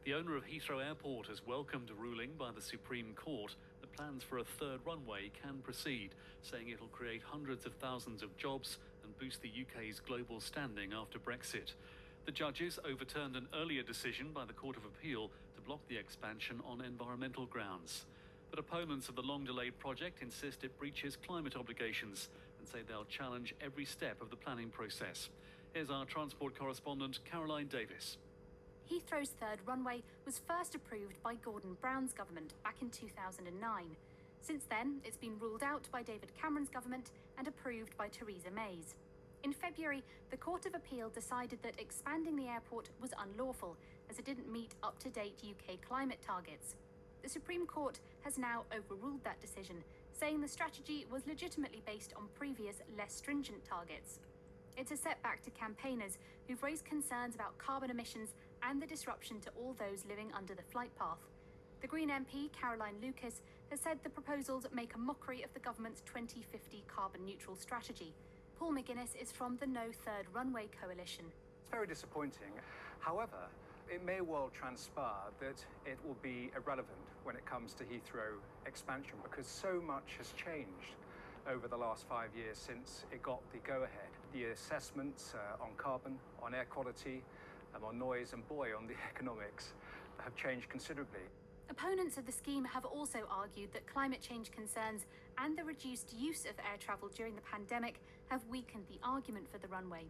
The owner of Heathrow Airport has welcomed a ruling by the Supreme Court that plans for a third runway can proceed, saying it'll create hundreds of thousands of jobs and boost the UK's global standing after Brexit. The judges overturned an earlier decision by the Court of Appeal to block the expansion on environmental grounds. But opponents of the long-delayed project insist it breaches climate obligations and say they'll challenge every step of the planning process. Here's our transport correspondent, Caroline Davis. Heathrow's third runway was first approved by Gordon Brown's government back in 2009. Since then, it's been ruled out by David Cameron's government and approved by Theresa May's. In February, the Court of Appeal decided that expanding the airport was unlawful, as it didn't meet up-to-date UK climate targets. The Supreme Court has now overruled that decision, saying the strategy was legitimately based on previous, less stringent targets. It's a setback to campaigners who've raised concerns about carbon emissions and the disruption to all those living under the flight path. The Green MP, Caroline Lucas, has said the proposals make a mockery of the government's 2050 carbon-neutral strategy. Paul McGuinness is from the No Third Runway coalition. It's very disappointing. However, it may well transpire that it will be irrelevant when it comes to Heathrow expansion because so much has changed over the last 5 years since it got the go-ahead. The assessments on carbon, on air quality, on noise and on the economics have changed considerably. Opponents of the scheme have also argued that climate change concerns and the reduced use of air travel during the pandemic have weakened the argument for the runway.